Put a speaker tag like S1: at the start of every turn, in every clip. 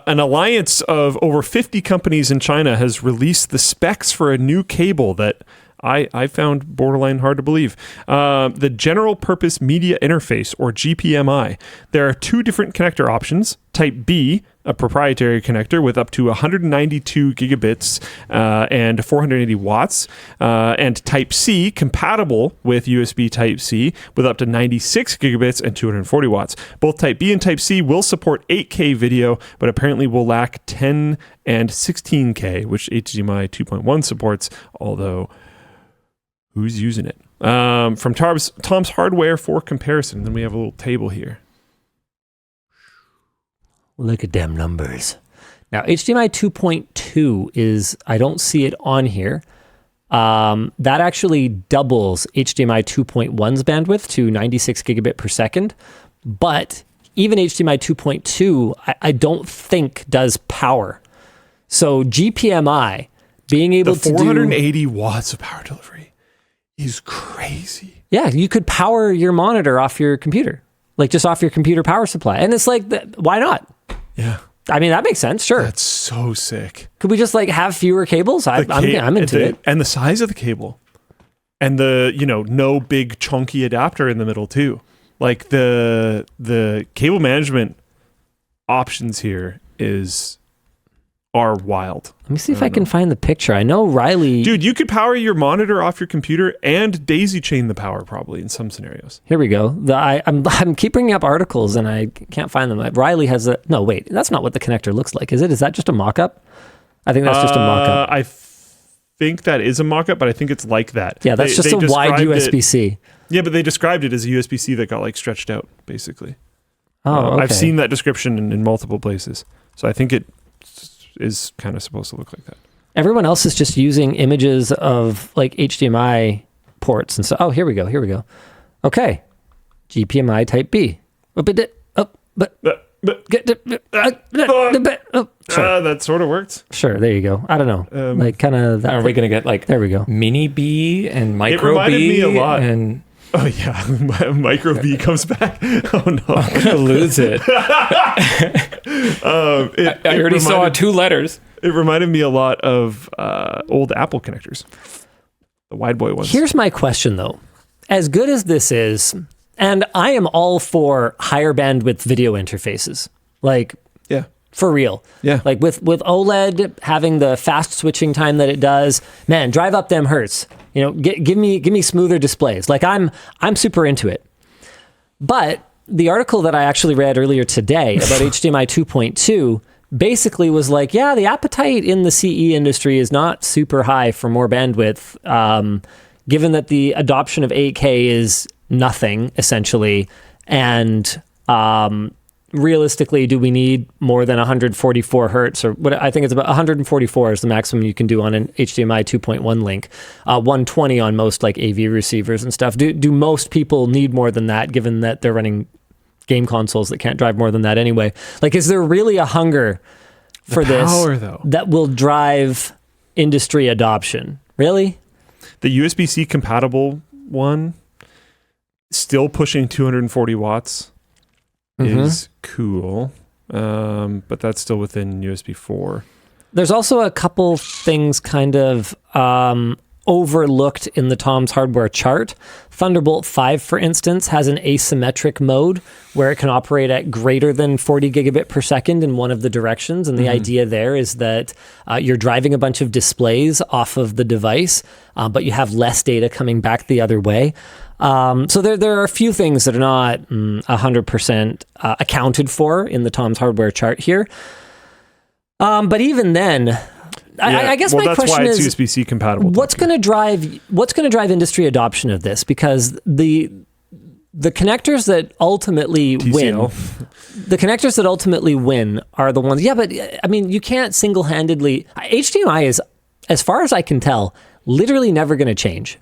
S1: An alliance of over 50 companies in China has released the specs for a new cable that I found borderline hard to believe. The General Purpose Media Interface, or GPMI. There are two different connector options. Type B, a proprietary connector with up to 192 gigabits and 480 watts. And Type C, compatible with USB Type C with up to 96 gigabits and 240 watts. Both Type B and Type C will support 8K video, but apparently will lack 10 and 16K, which HDMI 2.1 supports, although who's using it? From Tom's Hardware for comparison. Then we have a little table here.
S2: Look at them numbers. Now, HDMI 2.2 is, I don't see it on here. That actually doubles HDMI 2.1's bandwidth to 96 gigabit per second. But even HDMI 2.2, I don't think does power. So GPMI, being able to do
S1: 480 watts of power delivery is crazy.
S2: Yeah, you could power your monitor off your computer, like just off your computer power supply. And it's like, why not?
S1: Yeah.
S2: I mean, that makes sense, sure.
S1: That's so sick.
S2: Could we just like have fewer cables? I'm into it.
S1: And the size of the cable. And the, no big chunky adapter in the middle too. Like the cable management options here are wild.
S2: Let me see if I can find the picture. I know Riley...
S1: Dude, you could power your monitor off your computer and daisy chain the power probably in some scenarios.
S2: Here we go. I'm keep bringing up articles and I can't find them. Riley has a... No, wait. That's not what the connector looks like. Is it? Is that just a mock-up? I think that's just a mock-up.
S1: I think that is a mock-up, but I think it's like that.
S2: Yeah, that's just a wide USB-C.
S1: Yeah, but they described it as a USB-C that got like stretched out, basically.
S2: Oh, okay.
S1: I've seen that description in multiple places. So I think it is kind of supposed to look like that.
S2: Everyone else is just using images of like HDMI ports and so. Oh, here we go. Okay, GPMI Type B. Sure.
S1: That sort of worked.
S2: Sure, there you go. I don't know, like kind of.
S3: Are we gonna get like
S2: there we go?
S3: Mini B and micro B?
S1: It reminded me a lot.
S3: And
S1: oh yeah, micro B comes back. Oh no,
S3: I'm gonna lose it. I already saw 2 letters.
S1: It reminded me a lot of old Apple connectors, the wide boy ones.
S2: Here's my question though: as good as this is, and I am all for higher bandwidth video interfaces, like for real, like with OLED having the fast switching time that it does, man, drive up them hertz. Give me smoother displays. Like I'm super into it. But the article that I actually read earlier today about HDMI 2.2 basically was like, yeah, the appetite in the CE industry is not super high for more bandwidth, given that the adoption of 8K is nothing, essentially. And realistically, do we need more than 144 hertz? Or what I think it's about 144 is the maximum you can do on an HDMI 2.1 link. 120 on most like AV receivers and stuff. Do most people need more than that, given that they're running game consoles that can't drive more than that anyway? Like, is there really a hunger for
S1: power,
S2: this
S1: though,
S2: that will drive industry adoption? Really?
S1: The USB-C compatible one, still pushing 240 watts, is cool. But that's still within USB 4.
S2: There's also a couple things kind of overlooked in the Tom's Hardware chart. Thunderbolt 5, for instance, has an asymmetric mode where it can operate at greater than 40 gigabit per second in one of the directions. And the idea there is that you're driving a bunch of displays off of the device, but you have less data coming back the other way. So there are a few things that are not 100% accounted for in the Tom's Hardware chart here. But even then, I guess my question is,
S1: that's why it's USB-C compatible.
S2: What's going to drive industry adoption of this? Because the connectors that ultimately win, the connectors that ultimately win are the ones. Yeah, but I mean, you can't single-handedly. HDMI is, as far as I can tell, literally never going to change.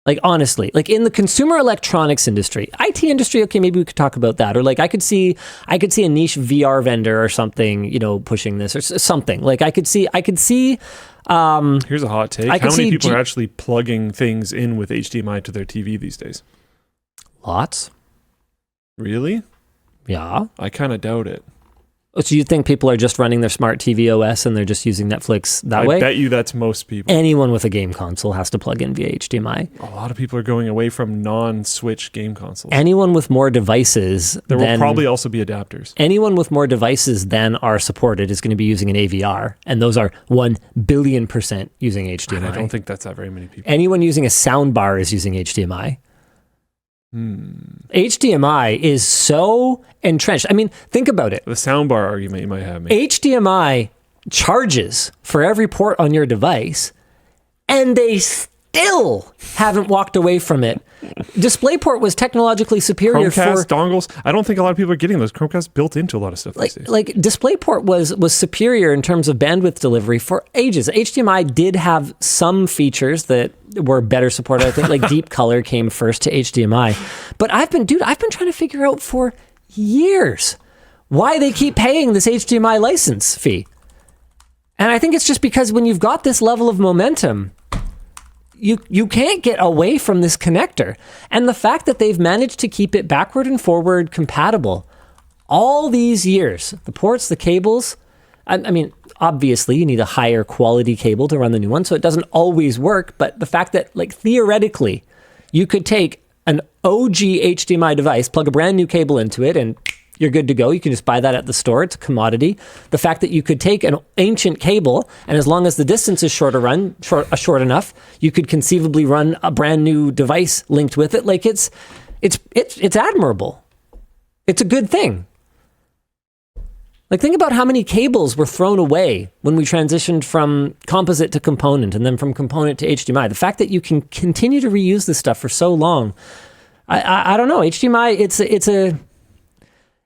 S2: Like, honestly, like in the consumer electronics industry, IT industry, okay, maybe we could talk about that. Or like I could see a niche VR vendor or something, pushing this or something. Like I could see
S1: here's a hot take. How many people are actually plugging things in with HDMI to their TV these days?
S2: Lots.
S1: Really?
S2: Yeah.
S1: I kind of doubt it.
S2: So you think people are just running their smart TV OS and they're just using Netflix that way?
S1: I bet you that's most people.
S2: Anyone with a game console has to plug in via HDMI.
S1: A lot of people are going away from non-Switch game consoles.
S2: Anyone with more devices...
S1: There will probably also be adapters.
S2: Anyone with more devices than are supported is going to be using an AVR, and those are 1 billion% using HDMI.
S1: I don't think that's that very many people.
S2: Anyone using a soundbar is using HDMI. HDMI is so entrenched. I mean, think about it.
S1: The soundbar argument you might have.
S2: HDMI charges for every port on your device, and they still haven't walked away from it. DisplayPort was technologically superior
S1: Chromecast dongles. I don't think a lot of people are getting those. Chromecast built into a lot of stuff.
S2: Like DisplayPort was superior in terms of bandwidth delivery for ages. HDMI did have some features that were better supported. I think like deep color came first to HDMI. But I've been trying to figure out for years why they keep paying this HDMI license fee. And I think it's just because when you've got this level of momentum, you can't get away from this connector. And the fact that they've managed to keep it backward and forward compatible all these years, the ports, the cables, I mean, obviously you need a higher quality cable to run the new one, so it doesn't always work. But the fact that, like, theoretically, you could take an OG HDMI device, plug a brand new cable into it, and you're good to go. You can just buy that at the store. It's a commodity. The fact that you could take an ancient cable, and as long as the distance is short enough, you could conceivably run a brand new device linked with it. Like it's admirable. It's a good thing. Like, think about how many cables were thrown away when we transitioned from composite to component, and then from component to HDMI. The fact that you can continue to reuse this stuff for so long, I don't know. HDMI,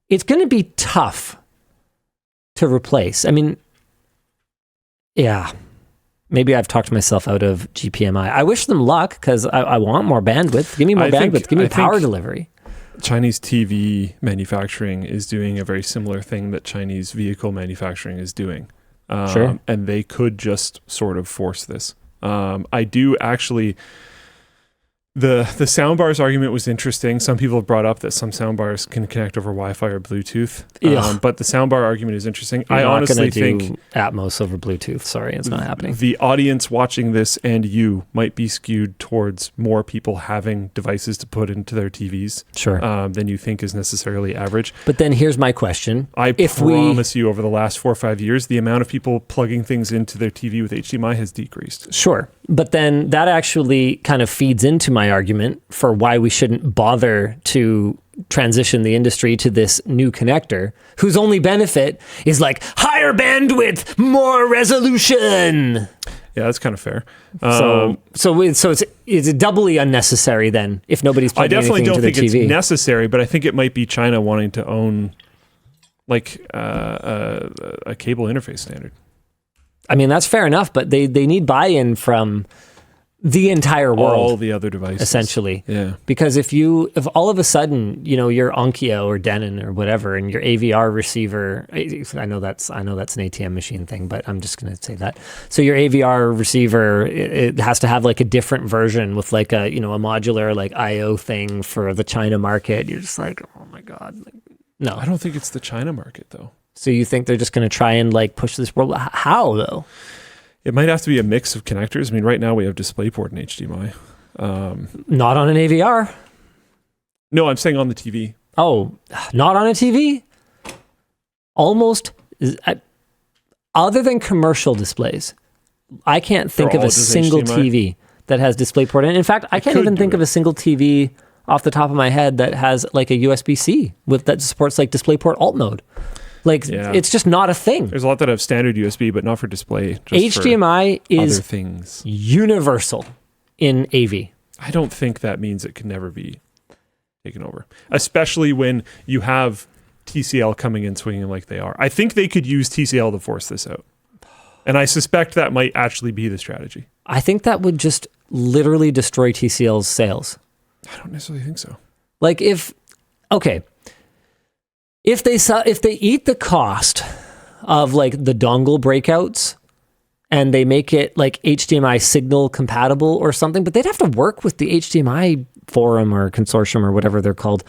S2: it's going to be tough to replace. I mean, yeah, maybe I've talked myself out of GPMI. I wish them luck because I want more bandwidth. Give me more bandwidth. Give me power delivery.
S1: Chinese TV manufacturing is doing a very similar thing that Chinese vehicle manufacturing is doing.
S2: Sure.
S1: And they could just sort of force this. I do actually... The soundbars argument was interesting. Some people have brought up that some soundbars can connect over Wi-Fi or Bluetooth. But the soundbar argument is interesting. I honestly think
S2: Atmos over Bluetooth. Sorry, it's not happening.
S1: The audience watching this and you might be skewed towards more people having devices to put into their TVs.
S2: Sure.
S1: Than you think is necessarily average.
S2: But then here's my question.
S1: I promise you, over the last 4 or 5 years, the amount of people plugging things into their TV with HDMI has decreased.
S2: Sure. But then that actually kind of feeds into my argument for why we shouldn't bother to transition the industry to this new connector, whose only benefit is like higher bandwidth, more resolution.
S1: Yeah, that's kind of fair.
S2: So it's doubly unnecessary then if nobody's plugging anything into the TV. I definitely don't think
S1: it's necessary, but I think it might be China wanting to own like a cable interface standard.
S2: I mean, that's fair enough, but they need buy-in from the entire world. All
S1: the other devices.
S2: Essentially.
S1: Yeah.
S2: Because if all of a sudden, you're Onkyo or Denon or whatever, and your AVR receiver, I know that's an ATM machine thing, but I'm just going to say that. So your AVR receiver, it has to have like a different version with like a modular like IO thing for the China market. You're just like, oh my God. No.
S1: I don't think it's the China market though.
S2: So you think they're just going to try and like push this world? How though?
S1: It might have to be a mix of connectors. I mean, right now we have DisplayPort and HDMI.
S2: Not on an AVR.
S1: No, I'm saying on the TV.
S2: Oh, not on a TV? Almost. Other than commercial displays, I can't think of a single HDMI? TV that has DisplayPort in it. In fact, I can't even think of a single TV off the top of my head that has like a USB-C that supports like DisplayPort alt mode. It's just not a thing.
S1: There's a lot that have standard USB, but not for display.
S2: HDMI is
S1: other things.
S2: Universal in AV.
S1: I don't think that means it can never be taken over, especially when you have TCL coming in swinging like they are. I think they could use TCL to force this out. And I suspect that might actually be the strategy.
S2: I think that would just literally destroy TCL's sales.
S1: I don't necessarily think so.
S2: If they eat the cost of like the dongle breakouts and they make it like HDMI signal compatible or something, but they'd have to work with the HDMI forum or consortium or whatever they're called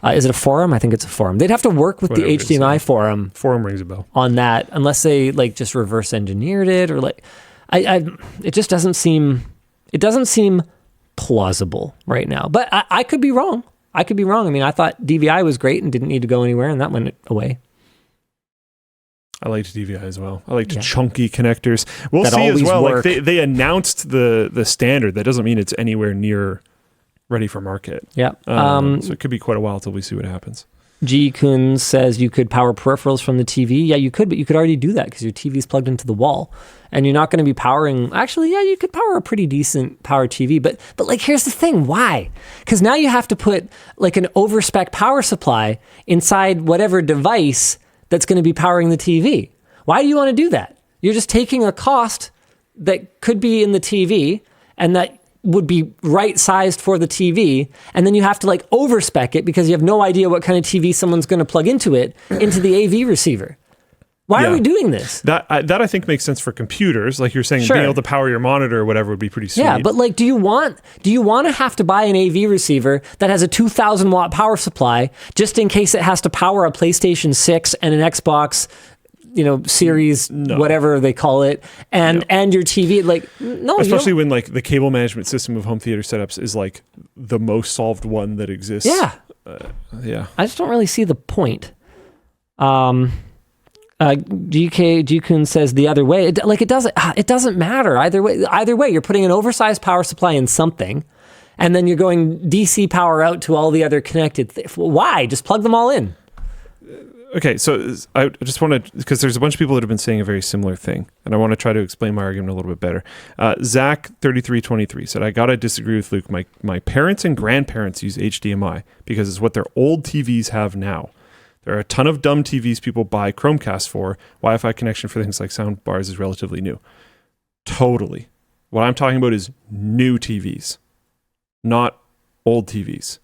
S2: Is it a forum? I think it's a forum. They'd have to work with the HDMI forum.
S1: Forum rings a bell
S2: on that, unless they like just reverse engineered it or like, it just doesn't seem. It doesn't seem plausible right now. But I could be wrong. I mean, I thought DVI was great and didn't need to go anywhere, and that went away.
S1: I liked DVI as well. I liked chunky connectors. We'll see as well. Work. Like they announced the standard. That doesn't mean it's anywhere near ready for market.
S2: Yeah.
S1: So it could be quite a while till we see what happens.
S2: G. Kun says you could power peripherals from the TV. Yeah, you could, but you could already do that because your TV's plugged into the wall. And you're not going to be powering... Actually, yeah, you could power a pretty decent power TV. But like, here's the thing. Why? Because now you have to put like an overspec power supply inside whatever device that's going to be powering the TV. Why do you want to do that? You're just taking a cost that could be in the TV and that would be right-sized for the TV, and then you have to like overspec it because you have no idea what kind of TV someone's going to plug into it, into the AV receiver. Why are we doing this?
S1: That I think makes sense for computers. Like you're saying, being able to power your monitor or whatever would be pretty sweet.
S2: Yeah, but like, do you want to have to buy an AV receiver that has a 2,000 watt power supply just in case it has to power a PlayStation 6 and an Xbox, series, whatever they call it, and your TV? Like, no.
S1: Especially when like the cable management system of home theater setups is like the most solved one that exists.
S2: Yeah.
S1: Yeah.
S2: I just don't really see the point. GK says the other way. It doesn't matter either way. Either way, you're putting an oversized power supply in something, and then you're going DC power out to all the other connected. Why? Just plug them all in.
S1: Okay, so I just want to, because there's a bunch of people that have been saying a very similar thing, and I want to try to explain my argument a little bit better. Zach3323 said, I gotta disagree with Luke. My parents and grandparents use HDMI because it's what their old TVs have now. There are a ton of dumb TVs people buy Chromecast for. Wi-Fi connection for things like sound bars is relatively new. Totally. What I'm talking about is new TVs, not old TVs.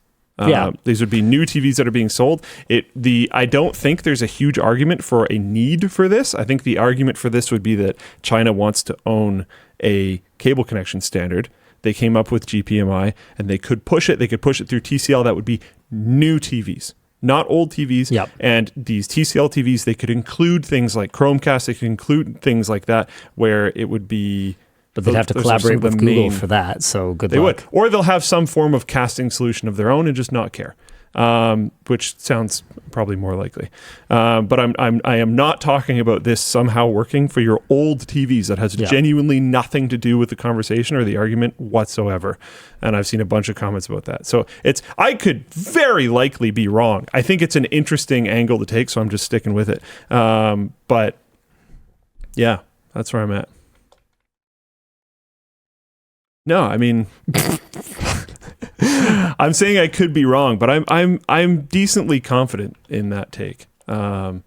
S1: These would be new TVs that are being sold. I don't think there's a huge argument for a need for this. I think the argument for this would be that China wants to own a cable connection standard. They came up with GPMI and they could push it. They could push it through TCL. That would be new TVs, not old TVs.
S2: Yep.
S1: And these TCL TVs, they could include things like Chromecast. They could include things like that where it would be...
S2: But they'd have to collaborate with Google for that, so good luck. They would.
S1: Or they'll have some form of casting solution of their own and just not care, which sounds probably more likely. But I am not talking about this somehow working for your old TVs. That has genuinely nothing to do with the conversation or the argument whatsoever. And I've seen a bunch of comments about that. So I could very likely be wrong. I think it's an interesting angle to take, so I'm just sticking with it. But yeah, that's where I'm at. No, I mean, I'm saying I could be wrong, but I'm decently confident in that take. I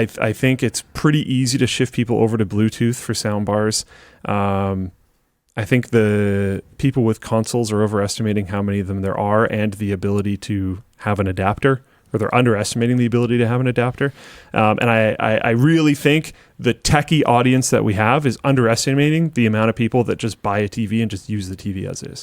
S1: think it's pretty easy to shift people over to Bluetooth for sound bars. I think the people with consoles are overestimating how many of them there are and the ability to have an adapter, or they're underestimating the ability to have an adapter. And I really think the techie audience that we have is underestimating the amount of people that just buy a TV and just use the TV as is.